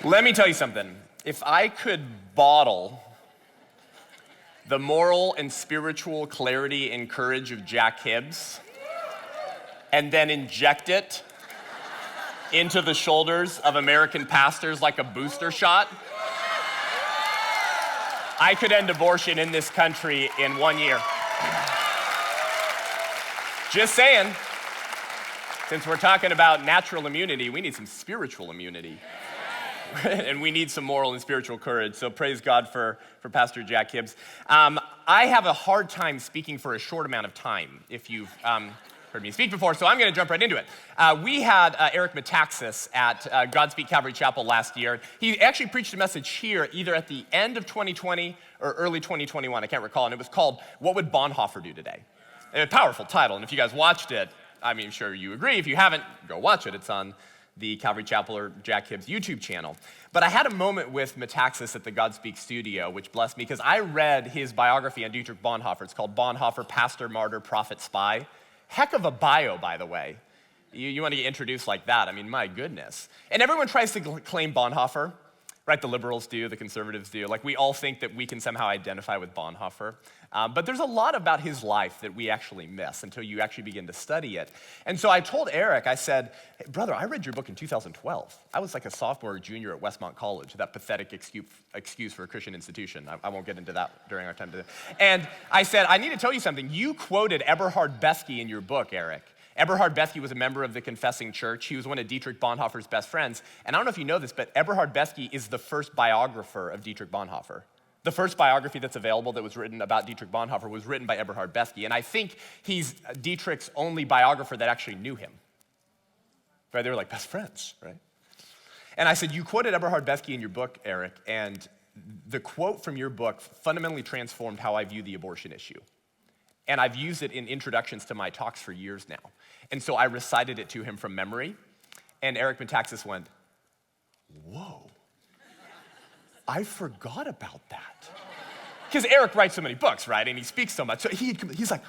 Let me tell you something. If I could bottle the moral and spiritual clarity and courage of Jack Hibbs and then inject it into the shoulders of American pastors like a booster shot, I could end abortion in this country in 1 year. Just saying, since we're talking about natural immunity, we need some spiritual immunity. And we need some moral and spiritual courage. So praise God for Pastor Jack Hibbs. I have a hard time speaking for a short amount of time, if you've heard me speak before, so I'm going to jump right into it. We had Eric Metaxas at Godspeed Calvary Chapel last year. He actually preached a message here either at the end of 2020 or early 2021, I can't recall, and it was called, What Would Bonhoeffer Do Today? A powerful title, and if you guys watched it, I mean, I'm sure you agree. If you haven't, go watch it. It's on the Calvary Chapel or Jack Hibbs YouTube channel. But I had a moment with Metaxas at the Godspeak studio, which blessed me, because I read his biography on Dietrich Bonhoeffer. It's called Bonhoeffer, Pastor, Martyr, Prophet, Spy. Heck of a bio, by the way. You want to get introduced like that. I mean, my goodness. And everyone tries to claim Bonhoeffer, right? The liberals do, the conservatives do. Like, we all think that we can somehow identify with Bonhoeffer. But there's a lot about his life that we actually miss until you actually begin to study it. And so I told Eric, I said, hey, brother, I read your book in 2012. I was like a sophomore or junior at Westmont College, that pathetic excuse for a Christian institution. I won't get into that during our time today. And I said, I need to tell you something. You quoted Eberhard Bethke in your book, Eric. Eberhard Bethke was a member of the Confessing Church. He was one of Dietrich Bonhoeffer's best friends. And I don't know if you know this, but Eberhard Bethke is the first biographer of Dietrich Bonhoeffer. The first biography that's available that was written about Dietrich Bonhoeffer was written by Eberhard Bethke, and I think he's Dietrich's only biographer that actually knew him. Right? They were like best friends, right? And I said, you quoted Eberhard Bethke in your book, Eric, and the quote from your book fundamentally transformed how I view the abortion issue. And I've used it in introductions to my talks for years now. And so I recited it to him from memory, and Eric Metaxas went, whoa. I forgot about that. Because Eric writes so many books, right? And he speaks so much. So he's like,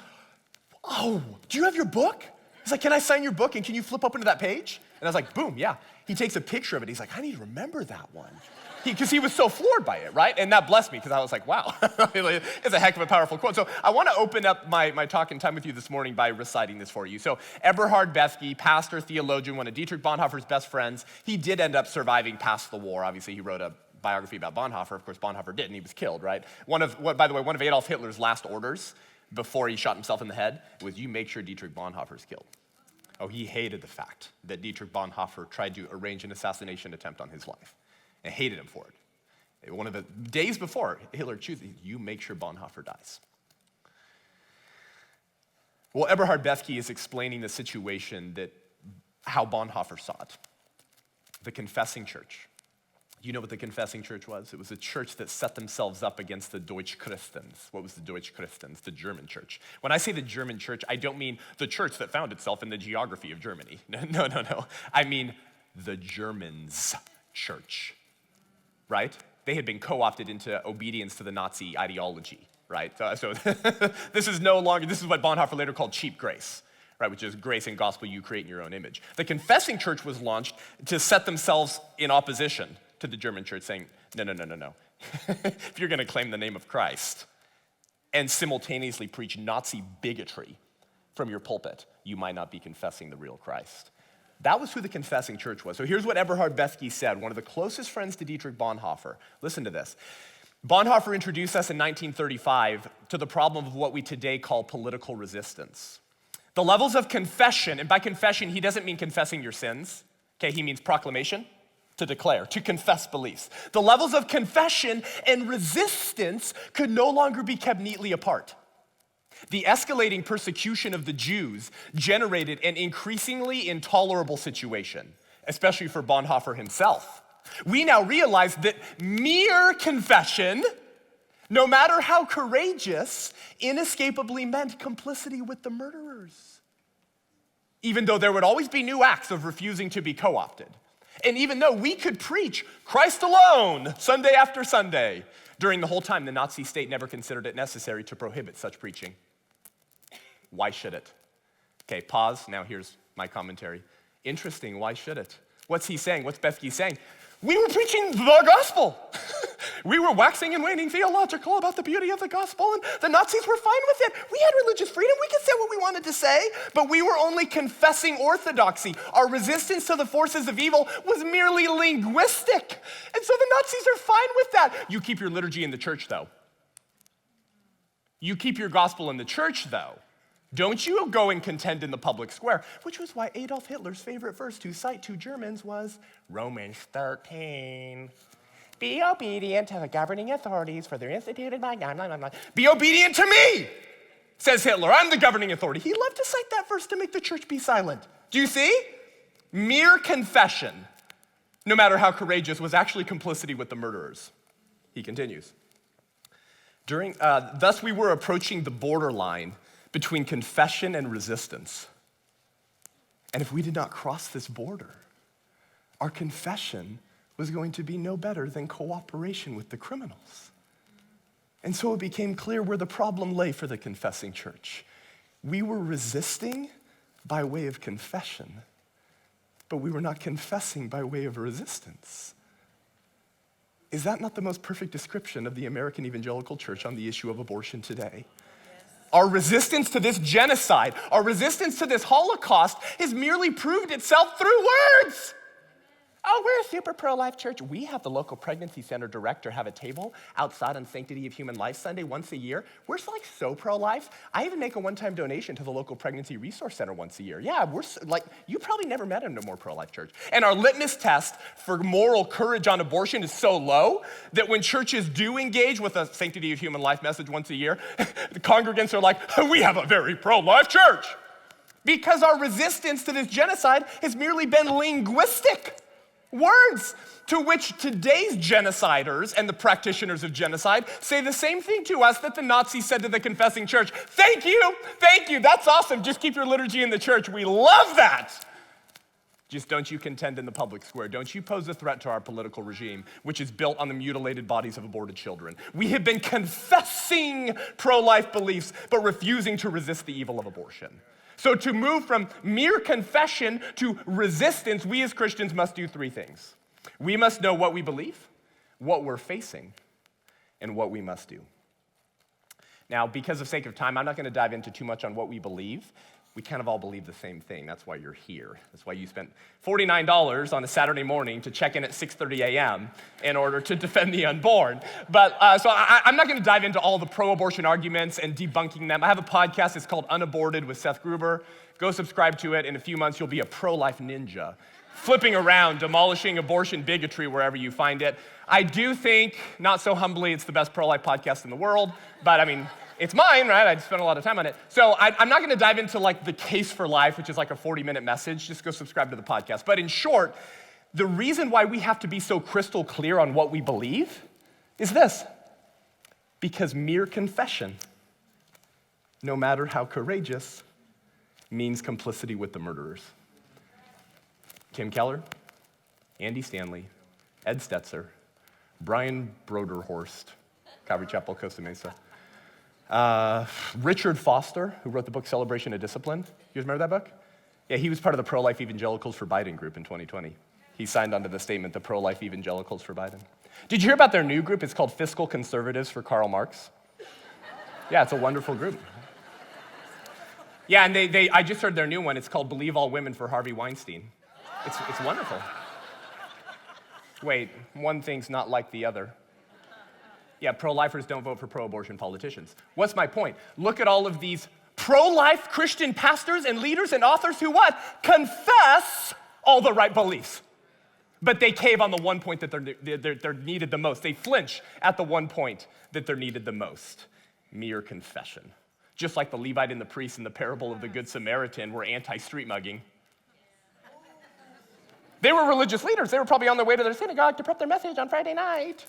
oh, do you have your book? He's like, can I sign your book and can you flip open to that page? And I was like, boom, yeah. He takes a picture of it. He's like, I need to remember that one. Because he was so floored by it, right? And that blessed me because I was like, wow, it's a heck of a powerful quote. So I want to open up my talk and time with you this morning by reciting this for you. So Eberhard Bethke, pastor, theologian, one of Dietrich Bonhoeffer's best friends, he did end up surviving past the war. Obviously, he wrote a biography about Bonhoeffer. Of course, Bonhoeffer didn't. He was killed, right? By the way, one of Adolf Hitler's last orders before he shot himself in the head was, you make sure Dietrich Bonhoeffer's killed. Oh, he hated the fact that Dietrich Bonhoeffer tried to arrange an assassination attempt on his life and hated him for it. One of the days before Hitler chooses, you make sure Bonhoeffer dies. Well, Eberhard Bethke is explaining the situation that how Bonhoeffer saw it. The Confessing Church. You know what the Confessing Church was? It was a church that set themselves up against the Deutsch Christens. What was the Deutsch Christens? The German church. When I say the German church, I don't mean the church that found itself in the geography of Germany. No. I mean the Germans' church, right? They had been co-opted into obedience to the Nazi ideology, right? So this is what Bonhoeffer later called cheap grace. Right, which is grace and gospel you create in your own image. The Confessing Church was launched to set themselves in opposition to the German church, saying, no. If you're going to claim the name of Christ and simultaneously preach Nazi bigotry from your pulpit, you might not be confessing the real Christ. That was who the Confessing Church was. So here's what Eberhard Bethke said, one of the closest friends to Dietrich Bonhoeffer. Listen to this. Bonhoeffer introduced us in 1935 to the problem of what we today call political resistance. The levels of confession, and by confession, he doesn't mean confessing your sins. Okay, he means proclamation, to declare, to confess beliefs. The levels of confession and resistance could no longer be kept neatly apart. The escalating persecution of the Jews generated an increasingly intolerable situation, especially for Bonhoeffer himself. We now realize that mere confession, no matter how courageous, inescapably meant complicity with the murderers. Even though there would always be new acts of refusing to be co-opted. And even though we could preach Christ alone Sunday after Sunday, during the whole time the Nazi state never considered it necessary to prohibit such preaching. Why should it? Okay, pause. Now here's my commentary. Interesting, why should it? What's he saying? What's Bethke saying? We were preaching the gospel. We were waxing and waning theological about the beauty of the gospel, and the Nazis were fine with it. We had religious freedom. We could say what we wanted to say, but we were only confessing orthodoxy. Our resistance to the forces of evil was merely linguistic. And so the Nazis are fine with that. You keep your liturgy in the church, though. You keep your gospel in the church, though. Don't you go and contend in the public square, which was why Adolf Hitler's favorite verse to cite to Germans was Romans 13. Be obedient to the governing authorities, for they're instituted by God. Blah, blah, blah. Be obedient to me, says Hitler. I'm the governing authority. He loved to cite that verse to make the church be silent. Do you see? Mere confession, no matter how courageous, was actually complicity with the murderers. He continues. Thus we were approaching the borderline between confession and resistance. And if we did not cross this border, our confession was going to be no better than cooperation with the criminals. And so it became clear where the problem lay for the confessing church. We were resisting by way of confession, but we were not confessing by way of resistance. Is that not the most perfect description of the American evangelical church on the issue of abortion today? Our resistance to this genocide, our resistance to this Holocaust has merely proved itself through words. Oh, we're a super pro-life church. We have the local pregnancy center director have a table outside on Sanctity of Human Life Sunday once a year. We're like so pro-life. I even make a one-time donation to the local pregnancy resource center once a year. Yeah, we're like, you probably never met a more pro-life church. And our litmus test for moral courage on abortion is so low that when churches do engage with a Sanctity of Human Life message once a year, the congregants are like, we have a very pro-life church. Because our resistance to this genocide has merely been linguistic. Words to which today's genociders and the practitioners of genocide say the same thing to us that the Nazis said to the confessing church. Thank you, that's awesome. Just keep your liturgy in the church. We love that. Just don't you contend in the public square. Don't you pose a threat to our political regime, which is built on the mutilated bodies of aborted children. We have been confessing pro-life beliefs, but refusing to resist the evil of abortion. So to move from mere confession to resistance, we as Christians must do three things. We must know what we believe, what we're facing, and what we must do. Now, because of sake of time, I'm not going to dive into too much on what we believe. We kind of all believe the same thing. That's why you're here. That's why you spent $49 on a Saturday morning to check in at 6:30 a.m. in order to defend the unborn. But so I'm not going to dive into all the pro-abortion arguments and debunking them. I have a podcast. It's called Unaborted with Seth Gruber. Go subscribe to it. In a few months, you'll be a pro-life ninja, flipping around, demolishing abortion bigotry wherever you find it. I do think, not so humbly, it's the best pro-life podcast in the world. But I mean, it's mine, right? I spent a lot of time on it. So I'm not going to dive into like the case for life, which is like a 40-minute message. Just go subscribe to the podcast. But in short, the reason why we have to be so crystal clear on what we believe is this. Because mere confession, no matter how courageous, means complicity with the murderers. Tim Keller, Andy Stanley, Ed Stetzer, Brian Broderhorst, Calvary Chapel, Costa Mesa. Richard Foster, who wrote the book Celebration of Discipline. You guys remember that book? Yeah, he was part of the Pro-Life Evangelicals for Biden group in 2020. He signed onto the statement, the Pro-Life Evangelicals for Biden. Did you hear about their new group? It's called Fiscal Conservatives for Karl Marx. Yeah, it's a wonderful group. Yeah, and I just heard their new one. It's called Believe All Women for Harvey Weinstein. It's wonderful. Wait, one thing's not like the other. Yeah, pro-lifers don't vote for pro-abortion politicians. What's my point? Look at all of these pro-life Christian pastors and leaders and authors who what? Confess all the right beliefs. But they cave on the one point that they're needed the most. They flinch at the one point that they're needed the most. Mere confession. Just like the Levite and the priest in the parable of the Good Samaritan were anti-street mugging. They were religious leaders. They were probably on their way to their synagogue to prep their message on Friday night.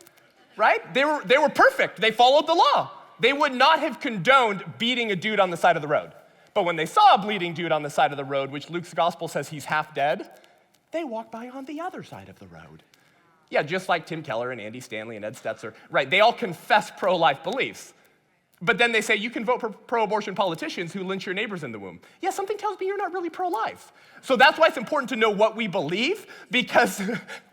Right? They were perfect. They followed the law. They would not have condoned beating a dude on the side of the road. But when they saw a bleeding dude on the side of the road, which Luke's gospel says he's half dead, they walked by on the other side of the road. Yeah, just like Tim Keller and Andy Stanley and Ed Stetzer. Right, they all confess pro-life beliefs. But then they say you can vote for pro-abortion politicians who lynch your neighbors in the womb. Yeah, something tells me you're not really pro-life. So that's why it's important to know what we believe, because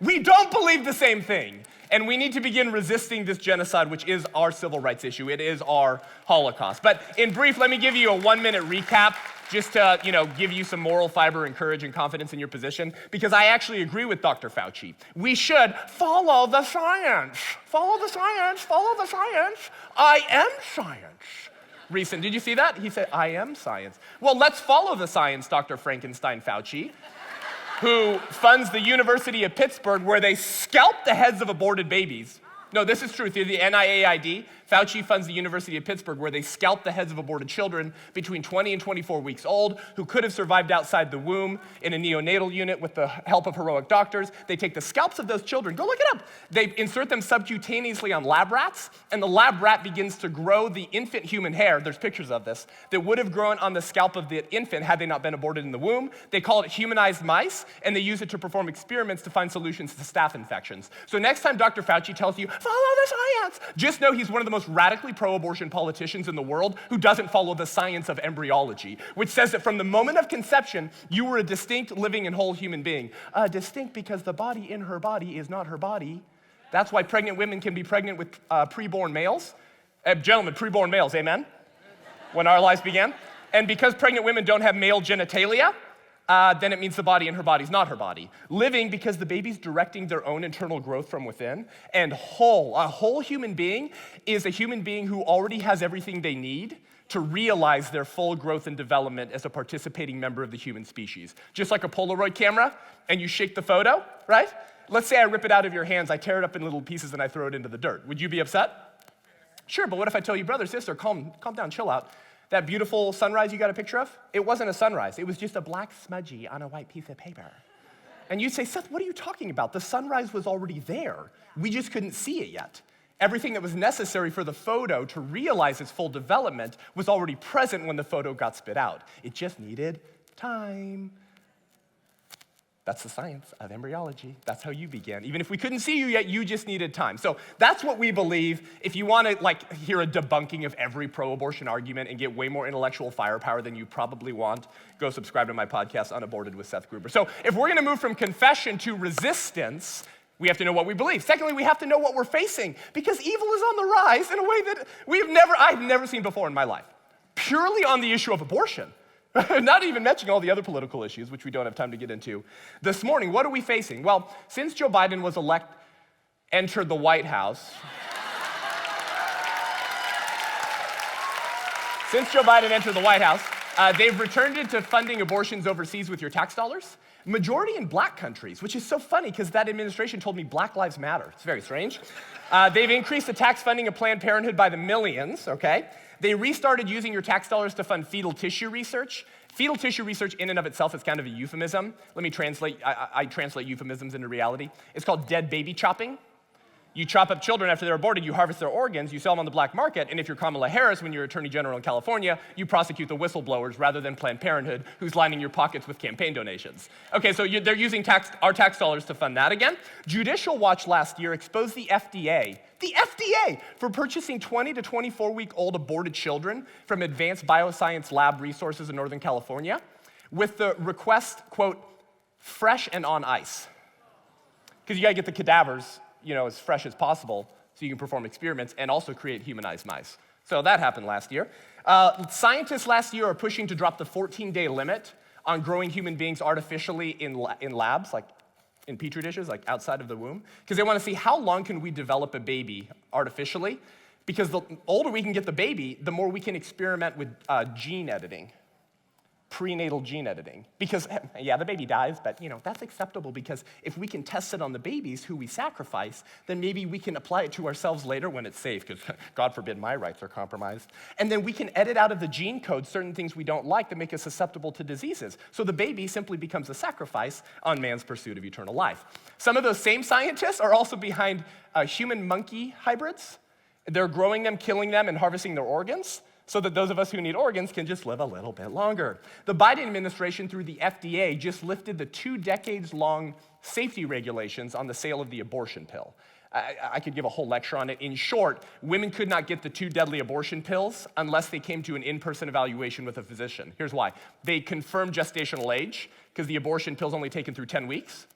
we don't believe the same thing. And we need to begin resisting this genocide, which is our civil rights issue. It is our Holocaust. But in brief, let me give you a 1-minute recap just to, give you some moral fiber and courage and confidence in your position, because I actually agree with Dr. Fauci. We should follow the science. Follow the science, follow the science. I am science. Recent, did you see that? He said, I am science. Well, let's follow the science, Dr. Frankenstein Fauci, who funds the University of Pittsburgh, where they scalp the heads of aborted babies. No, this is true. Through the NIAID, Fauci funds the University of Pittsburgh, where they scalp the heads of aborted children between 20 and 24 weeks old who could have survived outside the womb in a neonatal unit with the help of heroic doctors. They take the scalps of those children, go look it up. They insert them subcutaneously on lab rats, and the lab rat begins to grow the infant human hair, there's pictures of this, that would have grown on the scalp of the infant had they not been aborted in the womb. They call it humanized mice, and they use it to perform experiments to find solutions to staph infections. So next time Dr. Fauci tells you, follow the science, just know he's one of the most radically pro-abortion politicians in the world who doesn't follow the science of embryology, which says that from the moment of conception, you were a distinct, living, and whole human being. Distinct because the body in her body is not her body. That's why pregnant women can be pregnant with preborn males. Gentlemen, preborn males, amen? When our lives began. And because pregnant women don't have male genitalia, then it means the body in her body is not her body. Living because the baby's directing their own internal growth from within. And whole, a whole human being is a human being who already has everything they need to realize their full growth and development as a participating member of the human species. Just like a Polaroid camera, and you shake the photo, right? Let's say I rip it out of your hands, I tear it up in little pieces, and I throw it into the dirt. Would you be upset? Sure, but what if I tell you, brother, sister, calm down, chill out. That beautiful sunrise you got a picture of? It wasn't a sunrise. It was just a black smudgy on a white piece of paper. And you'd say, Seth, what are you talking about? The sunrise was already there. We just couldn't see it yet. Everything that was necessary for the photo to realize its full development was already present when the photo got spit out. It just needed time. That's the science of embryology. That's how you began. Even if we couldn't see you yet, you just needed time. So that's what we believe. If you want to hear a debunking of every pro-abortion argument and get way more intellectual firepower than you probably want, go subscribe to my podcast, Unaborted with Seth Gruber. So if we're going to move from confession to resistance, we have to know what we believe. Secondly, we have to know what we're facing, because evil is on the rise in a way that I've never seen before in my life. Purely on the issue of abortion. Not even mentioning all the other political issues, which we don't have time to get into. This morning, what are we facing? Well, since Joe Biden was entered the White House, they've returned it to funding abortions overseas with your tax dollars. Majority in black countries, which is so funny because that administration told me Black Lives Matter. It's very strange. They've increased the tax funding of Planned Parenthood by the millions, okay? They restarted using your tax dollars to fund fetal tissue research. Fetal tissue research in and of itself is kind of a euphemism. Let me translate, I translate euphemisms into reality. It's called dead baby chopping. You chop up children after they're aborted, you harvest their organs, you sell them on the black market, and if you're Kamala Harris, when you're Attorney General in California, you prosecute the whistleblowers rather than Planned Parenthood, who's lining your pockets with campaign donations. Okay, so they're using our tax dollars to fund that again. Judicial Watch last year exposed the FDA, for purchasing 20 to 24-week-old aborted children from advanced bioscience lab resources in Northern California with the request, quote, fresh and on ice. Because you gotta get the cadavers as fresh as possible so you can perform experiments and also create humanized mice. So that happened last year. Scientists last year are pushing to drop the 14-day limit on growing human beings artificially in labs, like in petri dishes, like outside of the womb, because they want to see how long can we develop a baby artificially, because the older we can get the baby, the more we can experiment with gene editing. Prenatal gene editing. Because, yeah, the baby dies, but that's acceptable because if we can test it on the babies who we sacrifice, then maybe we can apply it to ourselves later when it's safe, because God forbid my rights are compromised. And then we can edit out of the gene code certain things we don't like that make us susceptible to diseases. So the baby simply becomes a sacrifice on man's pursuit of eternal life. Some of those same scientists are also behind human-monkey hybrids. They're growing them, killing them, and harvesting their organs, so that those of us who need organs can just live a little bit longer. The Biden administration, through the FDA, just lifted the 2 decades-long safety regulations on the sale of the abortion pill. I could give a whole lecture on it. In short, women could not get the 2 deadly abortion pills unless they came to an in-person evaluation with a physician. Here's why. They confirm gestational age, because the abortion pill's only taken through 10 weeks.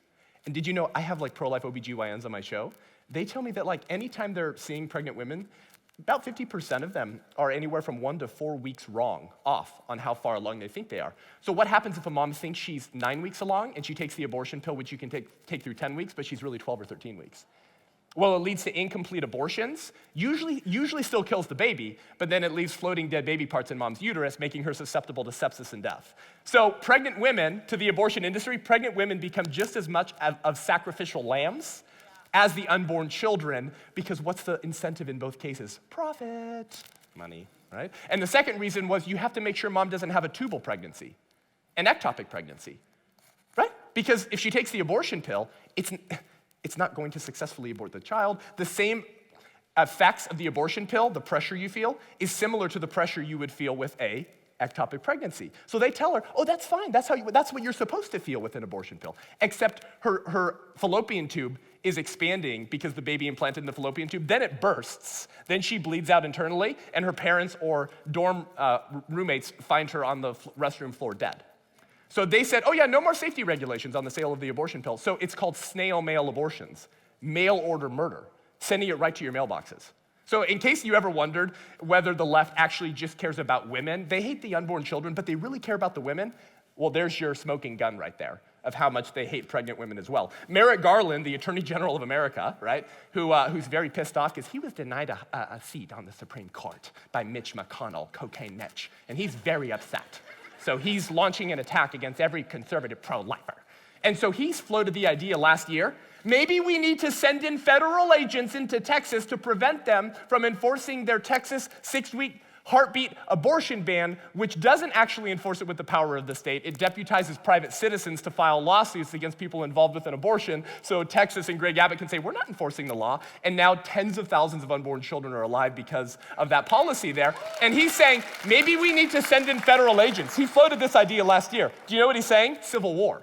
And did you know, I have like pro-life OBGYNs on my show. They tell me that like anytime they're seeing pregnant women, about 50% of them are anywhere from 1 to 4 weeks off on how far along they think they are. So what happens if a mom thinks she's 9 weeks along and she takes the abortion pill, which you can take through 10 weeks, but she's really 12 or 13 weeks? Well, it leads to incomplete abortions, usually still kills the baby, but then it leaves floating dead baby parts in mom's uterus, making her susceptible to sepsis and death. So pregnant women, to the abortion industry, pregnant women become just as much of sacrificial lambs as the unborn children, because what's the incentive in both cases? Profit, money, right? And the second reason was you have to make sure mom doesn't have a tubal pregnancy, an ectopic pregnancy, right? Because if she takes the abortion pill, it's not going to successfully abort the child. The same effects of the abortion pill, the pressure you feel, is similar to the pressure you would feel with a ectopic pregnancy. So they tell her, oh, that's fine, that's what you're supposed to feel with an abortion pill. Except her fallopian tube is expanding because the baby implanted in the fallopian tube, then it bursts, then she bleeds out internally, and her parents or dorm roommates find her on the restroom floor dead. So they said, oh yeah, no more safety regulations on the sale of the abortion pill. So it's called snail mail abortions, mail order murder, sending it right to your mailboxes. So in case you ever wondered whether the left actually just cares about women, they hate the unborn children, but they really care about the women. Well, there's your smoking gun right there of how much they hate pregnant women as well. Merrick Garland, the Attorney General of America, right, who's very pissed off because he was denied a seat on the Supreme Court by Mitch McConnell, Cocaine Mitch, and he's very upset. So he's launching an attack against every conservative pro-lifer. And so he's floated the idea last year, maybe we need to send in federal agents into Texas to prevent them from enforcing their Texas 6-week heartbeat abortion ban, which doesn't actually enforce it with the power of the state. It deputizes private citizens to file lawsuits against people involved with an abortion. So Texas and Greg Abbott can say, we're not enforcing the law. And now tens of thousands of unborn children are alive because of that policy there. And he's saying, maybe we need to send in federal agents. He floated this idea last year. Do you know what he's saying? Civil war.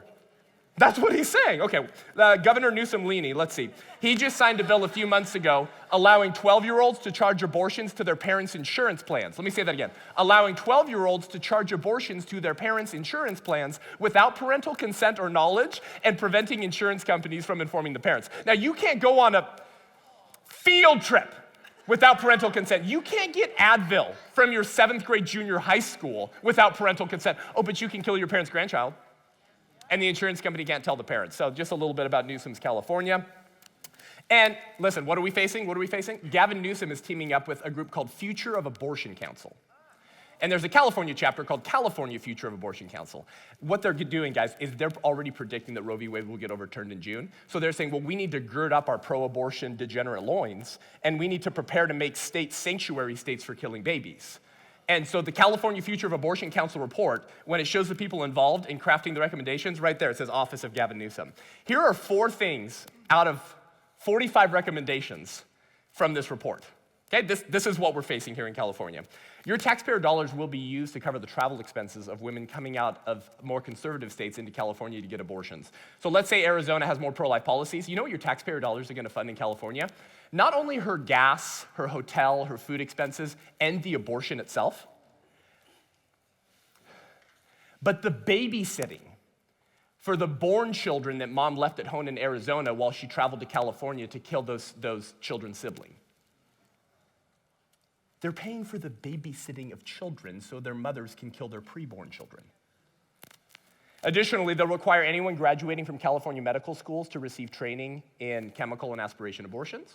That's what he's saying. Okay, Governor Newsom-Leaney, let's see. He just signed a bill a few months ago allowing 12-year-olds to charge abortions to their parents' insurance plans. Let me say that again. Allowing 12-year-olds to charge abortions to their parents' insurance plans without parental consent or knowledge, and preventing insurance companies from informing the parents. Now, you can't go on a field trip without parental consent. You can't get Advil from your 7th grade junior high school without parental consent. Oh, but you can kill your parent's grandchild. And the insurance company can't tell the parents. So just a little bit about Newsom's California. And listen, what are we facing? What are we facing? Gavin Newsom is teaming up with a group called Future of Abortion Council. And there's a California chapter called California Future of Abortion Council. What they're doing, guys, is they're already predicting that Roe v. Wade will get overturned in June. So they're saying, well, we need to gird up our pro-abortion degenerate loins, and we need to prepare to make states sanctuary states for killing babies. And so the California Future of Abortion Council report, when it shows the people involved in crafting the recommendations, right there it says Office of Gavin Newsom. Here are 4 things out of 45 recommendations from this report. Okay, this is what we're facing here in California. Your taxpayer dollars will be used to cover the travel expenses of women coming out of more conservative states into California to get abortions. So let's say Arizona has more pro-life policies. You know what your taxpayer dollars are going to fund in California? Not only her gas, her hotel, her food expenses, and the abortion itself, but the babysitting for the born children that mom left at home in Arizona while she traveled to California to kill those children's sibling. They're paying for the babysitting of children so their mothers can kill their preborn children. Additionally, they'll require anyone graduating from California medical schools to receive training in chemical and aspiration abortions.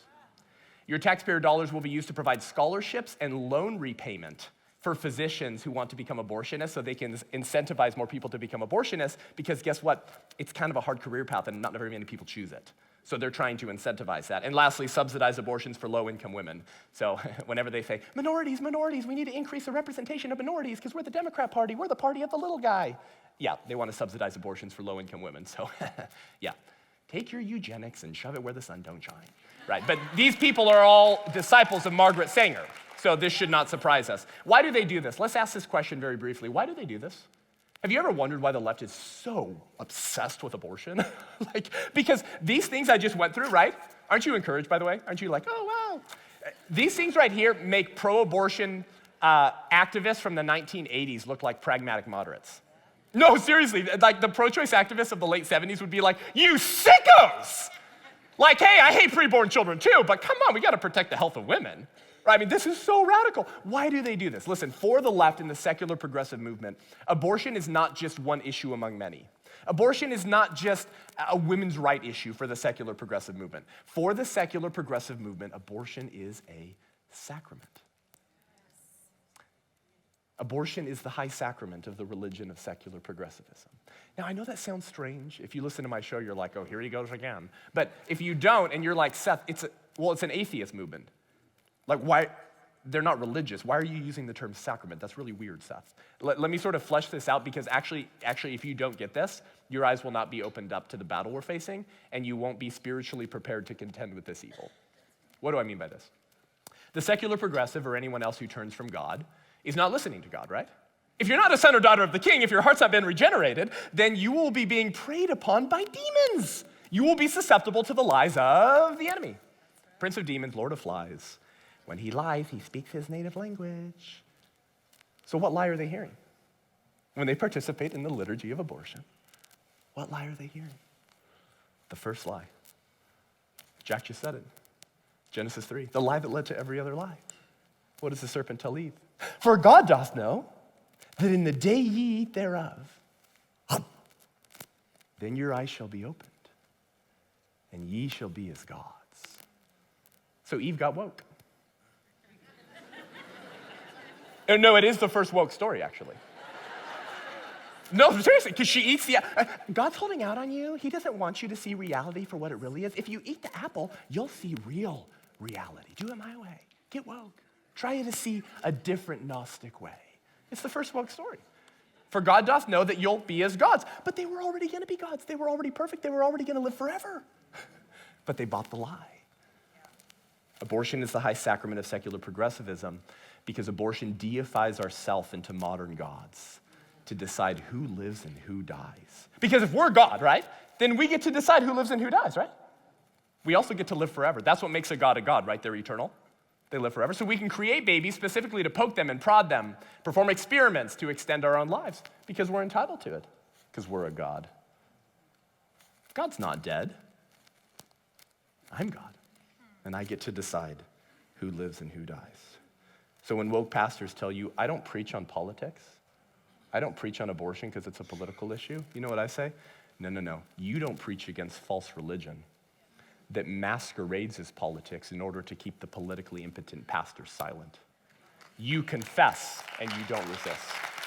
Your taxpayer dollars will be used to provide scholarships and loan repayment for physicians who want to become abortionists so they can incentivize more people to become abortionists, because guess what? It's kind of a hard career path and not very many people choose it. So they're trying to incentivize that. And lastly, subsidize abortions for low-income women. So whenever they say, minorities, we need to increase the representation of minorities because we're the Democrat Party, we're the party of the little guy. Yeah, they want to subsidize abortions for low-income women. So yeah, take your eugenics and shove it where the sun don't shine. Right, but these people are all disciples of Margaret Sanger. So this should not surprise us. Why do they do this? Let's ask this question very briefly. Why do they do this? Have you ever wondered why the left is so obsessed with abortion? Because these things I just went through, right, Aren't you encouraged, by the way? Aren't you like, oh, wow? These things right here make pro-abortion activists from the 1980s look like pragmatic moderates. No, seriously, like the pro-choice activists of the late 70s would be like, you sickos! Like, hey, I hate preborn children too, but come on, we gotta protect the health of women. Right? I mean, this is so radical. Why do they do this? Listen, for the left in the secular progressive movement, abortion is not just one issue among many. Abortion is not just a women's right issue for the secular progressive movement. For the secular progressive movement, abortion is a sacrament. Abortion is the high sacrament of the religion of secular progressivism. Now, I know that sounds strange. If you listen to my show, you're like, oh, here he goes again. But if you don't, and you're like, Seth, it's an atheist movement. Like, why? They're not religious. Why are you using the term sacrament? That's really weird, Seth. Let me sort of flesh this out, because actually, if you don't get this, your eyes will not be opened up to the battle we're facing, and you won't be spiritually prepared to contend with this evil. What do I mean by this? The secular progressive, or anyone else who turns from God, is not listening to God, right? If you're not a son or daughter of the king, if your heart's not been regenerated, then you will be being preyed upon by demons. You will be susceptible to the lies of the enemy. Prince of demons, Lord of flies. When he lies, he speaks his native language. So what lie are they hearing? When they participate in the liturgy of abortion, what lie are they hearing? The first lie. Jack just said it. Genesis 3, the lie that led to every other lie. What does the serpent tell Eve? For God doth know that in the day ye eat thereof, then your eyes shall be opened, and ye shall be as gods. So Eve got woke. No, it is the first woke story, actually. No, seriously, because she eats the God's holding out on you. He doesn't want you to see reality for what it really is. If you eat the apple, you'll see real reality. Do it my way. Get woke. Try to see a different Gnostic way. It's the first woke story. For God doth know that you'll be as gods. But they were already going to be gods. They were already perfect. They were already going to live forever. But they bought the lie. Abortion is the high sacrament of secular progressivism, because abortion deifies ourself into modern gods to decide who lives and who dies. Because if we're God, right, then we get to decide who lives and who dies, right? We also get to live forever. That's what makes a God, right? They're eternal. They live forever. So we can create babies specifically to poke them and prod them, perform experiments to extend our own lives, because we're entitled to it, because we're a God. God's not dead. I'm God, and I get to decide who lives and who dies. So when woke pastors tell you, I don't preach on politics, I don't preach on abortion because it's a political issue, you know what I say? No. You don't preach against false religion that masquerades as politics in order to keep the politically impotent pastor silent. You confess and you don't resist.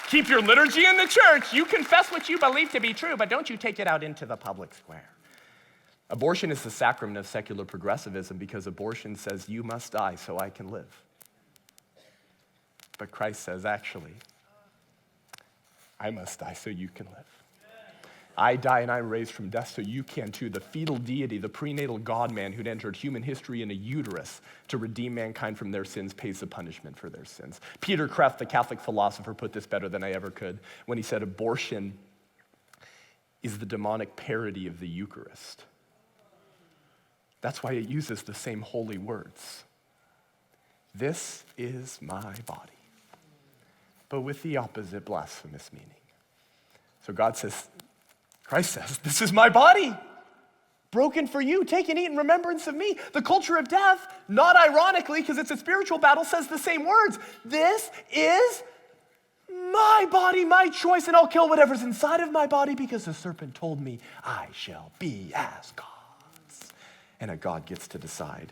Keep your liturgy in the church. You confess what you believe to be true, but don't you take it out into the public square. Abortion is the sacrament of secular progressivism, because abortion says you must die so I can live. But Christ says, actually, I must die so you can live. I die and I'm raised from death so you can too. The fetal deity, the prenatal God-man who'd entered human history in a uterus to redeem mankind from their sins, pays the punishment for their sins. Peter Kreeft, the Catholic philosopher, put this better than I ever could when he said abortion is the demonic parody of the Eucharist. That's why it uses the same holy words. This is my body, but with the opposite blasphemous meaning. So Christ says, this is my body, broken for you. Take and eat in remembrance of me. The culture of death, not ironically, because it's a spiritual battle, says the same words. This is my body, my choice, and I'll kill whatever's inside of my body, because the serpent told me I shall be as gods. And a God gets to decide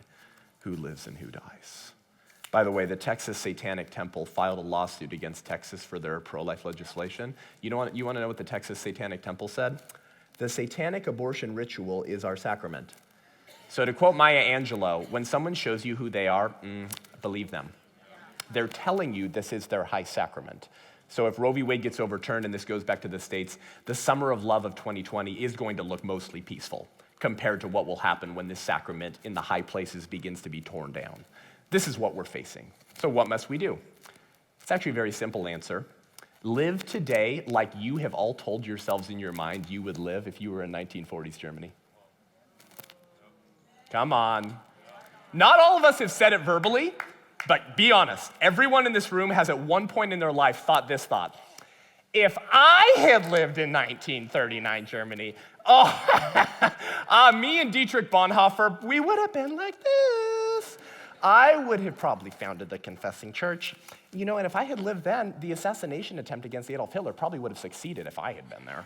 who lives and who dies. By the way, the Texas Satanic Temple filed a lawsuit against Texas for their pro-life legislation. You want to know what the Texas Satanic Temple said? The satanic abortion ritual is our sacrament. So to quote Maya Angelou, when someone shows you who they are, believe them. They're telling you this is their high sacrament. So if Roe v. Wade gets overturned, and this goes back to the states, the summer of love of 2020 is going to look mostly peaceful compared to what will happen when this sacrament in the high places begins to be torn down. This is what we're facing. So what must we do? It's actually a very simple answer. Live today like you have all told yourselves in your mind you would live if you were in 1940s Germany. Come on. Not all of us have said it verbally, but be honest. Everyone in this room has at one point in their life thought this thought. If I had lived in 1939 Germany, me and Dietrich Bonhoeffer, we would have been like this. I would have probably founded the Confessing Church. You know, and if I had lived then, the assassination attempt against Adolf Hitler probably would have succeeded if I had been there.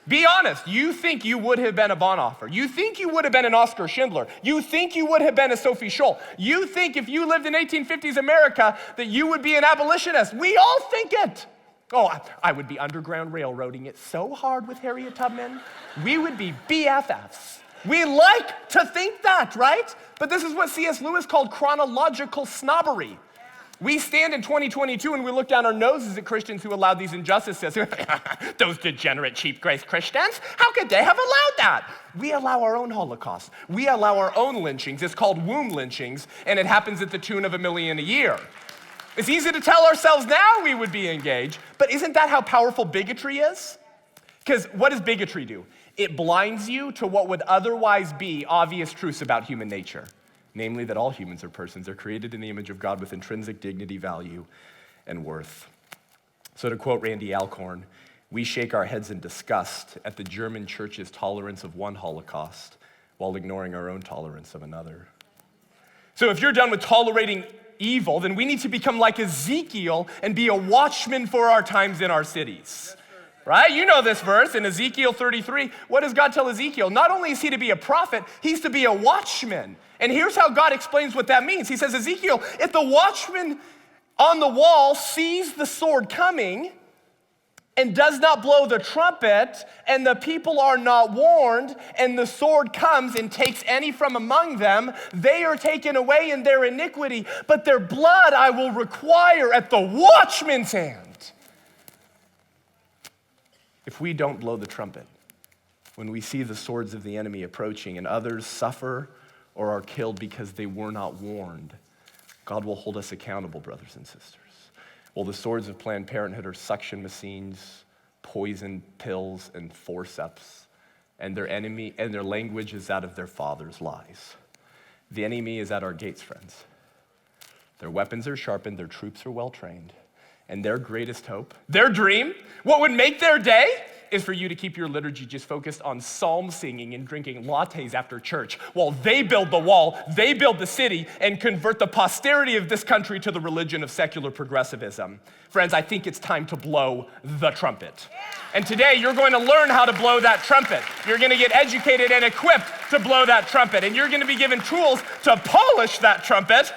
Be honest, you think you would have been a Bonhoeffer. You think you would have been an Oskar Schindler. You think you would have been a Sophie Scholl. You think if you lived in 1850s America that you would be an abolitionist. We all think it. Oh, I would be underground railroading it so hard with Harriet Tubman. We would be BFFs. We like to think that, right? But this is what C.S. Lewis called chronological snobbery. We stand in 2022 and we look down our noses at Christians who allowed these injustices. Those degenerate, cheap grace Christians, how could they have allowed that? We allow our own Holocaust. We allow our own lynchings. It's called womb lynchings, and it happens at the tune of 1 million a year. It's easy to tell ourselves now we would be engaged, but isn't that how powerful bigotry is? Because what does bigotry do? It blinds you to what would otherwise be obvious truths about human nature. Namely, that all humans are persons. They're created in the image of God with intrinsic dignity, value, and worth. So to quote Randy Alcorn, we shake our heads in disgust at the German church's tolerance of one Holocaust while ignoring our own tolerance of another. So if you're done with tolerating evil, then we need to become like Ezekiel and be a watchman for our times in our cities. Right? You know this verse in Ezekiel 33. What does God tell Ezekiel? Not only is he to be a prophet, he's to be a watchman. And here's how God explains what that means. He says, Ezekiel, if the watchman on the wall sees the sword coming and does not blow the trumpet, and the people are not warned, and the sword comes and takes any from among them, they are taken away in their iniquity, but their blood I will require at the watchman's hand. If we don't blow the trumpet, when we see the swords of the enemy approaching and others suffer or are killed because they were not warned, God will hold us accountable, brothers and sisters. Well, the swords of Planned Parenthood are suction machines, poison pills, and forceps, and their enemy and their language is that of their father's lies. The enemy is at our gates, friends. Their weapons are sharpened, their troops are well trained. And their greatest hope, their dream, what would make their day is for you to keep your liturgy just focused on psalm singing and drinking lattes after church while they build the wall, they build the city, and convert the posterity of this country to the religion of secular progressivism. Friends, I think it's time to blow the trumpet. And today you're going to learn how to blow that trumpet. You're going to get educated and equipped to blow that trumpet. And you're going to be given tools to polish that trumpet,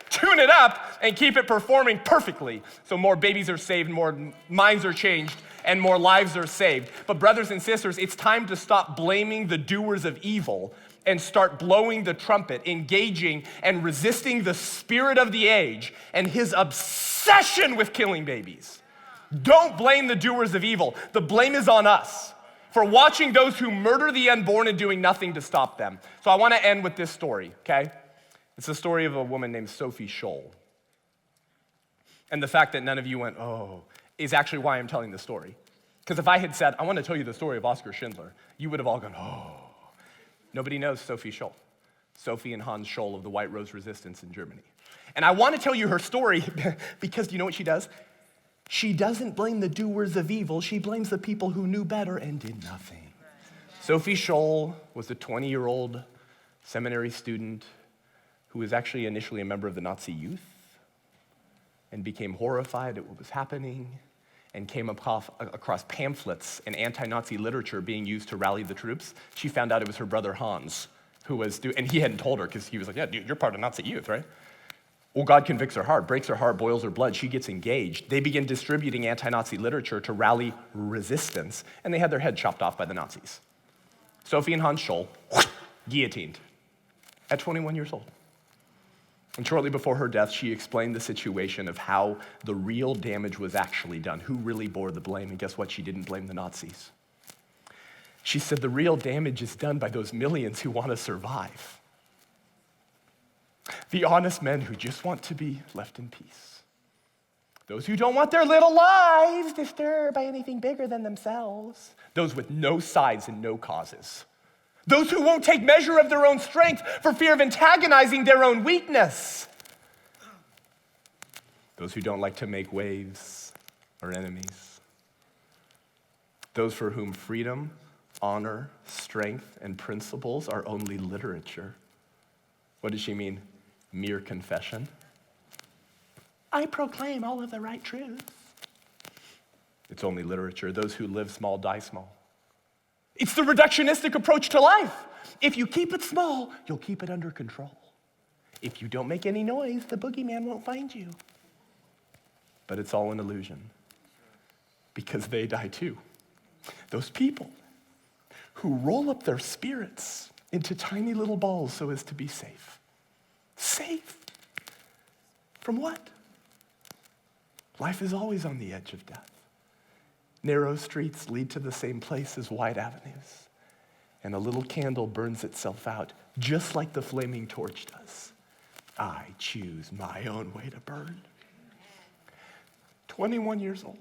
tune it up, and keep it performing perfectly so more babies are saved, more minds are changed, and more lives are saved. But brothers and sisters, it's time to stop blaming the doers of evil and start blowing the trumpet, engaging and resisting the spirit of the age and his obsession with killing babies. Don't blame the doers of evil. The blame is on us for watching those who murder the unborn and doing nothing to stop them. So I want to end with this story, okay? It's the story of a woman named Sophie Scholl. And the fact that none of you went, oh, is actually why I'm telling this story. Because if I had said, I want to tell you the story of Oskar Schindler, you would have all gone, oh. Nobody knows Sophie Scholl. Sophie and Hans Scholl of the White Rose Resistance in Germany. And I want to tell you her story because do you know what she does? She doesn't blame the doers of evil. She blames the people who knew better and did nothing. Sophie Scholl was a 20-year-old seminary student who was actually initially a member of the Nazi youth and became horrified at what was happening and came across pamphlets and anti-Nazi literature being used to rally the troops. She found out it was her brother Hans who was, and he hadn't told her because he was like, yeah, dude, you're part of Nazi youth, right? Well, God convicts her heart, breaks her heart, boils her blood. She gets engaged. They begin distributing anti-Nazi literature to rally resistance, and they had their head chopped off by the Nazis. Sophie and Hans Scholl, guillotined at 21 years old. And shortly before her death, she explained the situation of how the real damage was actually done, who really bore the blame, and guess what? She didn't blame the Nazis. She said the real damage is done by those millions who want to survive. The honest men who just want to be left in peace. Those who don't want their little lives disturbed by anything bigger than themselves. Those with no sides and no causes. Those who won't take measure of their own strength for fear of antagonizing their own weakness. Those who don't like to make waves or enemies. Those for whom freedom, honor, strength, and principles are only literature. What does she mean? Mere confession. I proclaim all of the right truths. It's only literature. Those who live small die small. It's the reductionistic approach to life. If you keep it small, you'll keep it under control. If you don't make any noise, the boogeyman won't find you. But it's all an illusion, because they die too. Those people who roll up their spirits into tiny little balls so as to be safe. Safe from what? Life is always on the edge of death. Narrow streets lead to the same place as wide avenues, and a little candle burns itself out, just like the flaming torch does. I choose my own way to burn. 21 years old.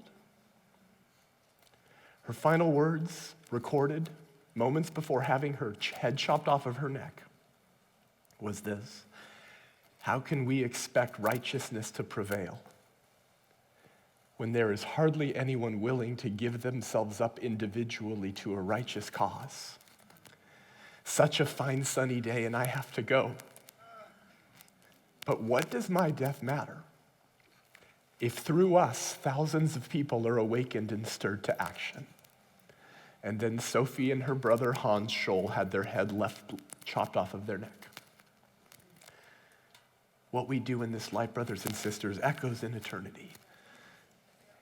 Her final words, recorded moments before having her head chopped off of her neck, was this: how can we expect righteousness to prevail when there is hardly anyone willing to give themselves up individually to a righteous cause? Such a fine sunny day and I have to go. But what does my death matter if through us thousands of people are awakened and stirred to action? And then Sophie and her brother Hans Scholl had their head chopped off of their neck. What we do in this life, brothers and sisters, echoes in eternity.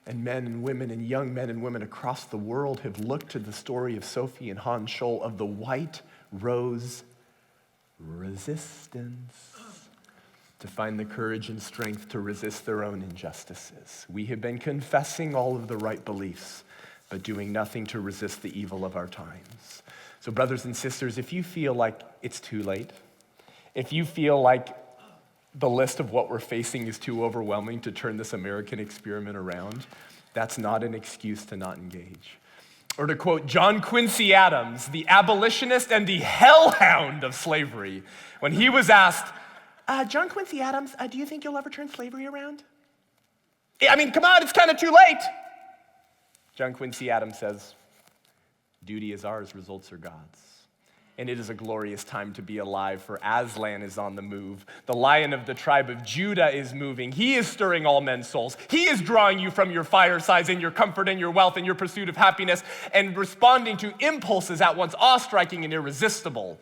And men and women and young men and women across the world have looked to the story of Sophie and Hans Scholl, of the white rose resistance, to find the courage and strength to resist their own injustices. We have been confessing all of the right beliefs, but doing nothing to resist the evil of our times. So brothers and sisters, if you feel like it's too late, if you feel like the list of what we're facing is too overwhelming to turn this American experiment around, that's not an excuse to not engage. Or to quote John Quincy Adams, the abolitionist and the hellhound of slavery, when he was asked, John Quincy Adams, do you think you'll ever turn slavery around? I mean, come on, it's kind of too late. John Quincy Adams says, duty is ours, results are God's. And it is a glorious time to be alive, for Aslan is on the move. The Lion of the tribe of Judah is moving. He is stirring all men's souls. He is drawing you from your firesides and your comfort and your wealth and your pursuit of happiness and responding to impulses at once awe-striking and irresistible.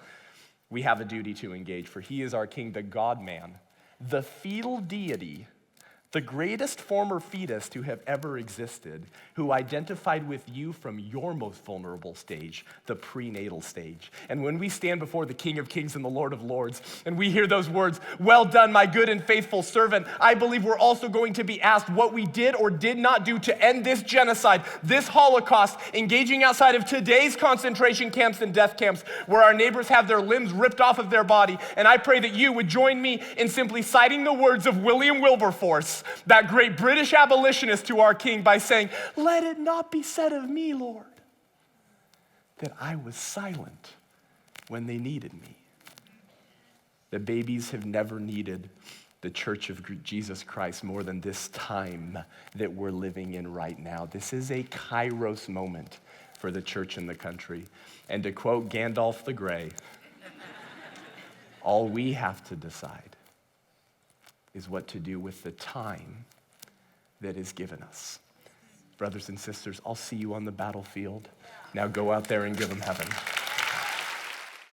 We have a duty to engage, for he is our king, the God-man, the fetal deity, the greatest former fetus to have ever existed, who identified with you from your most vulnerable stage, the prenatal stage. And when we stand before the King of Kings and the Lord of Lords, and we hear those words, well done, my good and faithful servant, I believe we're also going to be asked what we did or did not do to end this genocide, this Holocaust, engaging outside of today's concentration camps and death camps, where our neighbors have their limbs ripped off of their body. And I pray that you would join me in simply citing the words of William Wilberforce, that great British abolitionist, to our king by saying, let it not be said of me, Lord, that I was silent when they needed me. The babies have never needed the Church of Jesus Christ more than this time that we're living in right now. This is a kairos moment for the church and the country. And to quote Gandalf the Grey, all we have to decide is what to do with the time that is given us. Brothers and sisters, I'll see you on the battlefield. Now go out there and give them heaven.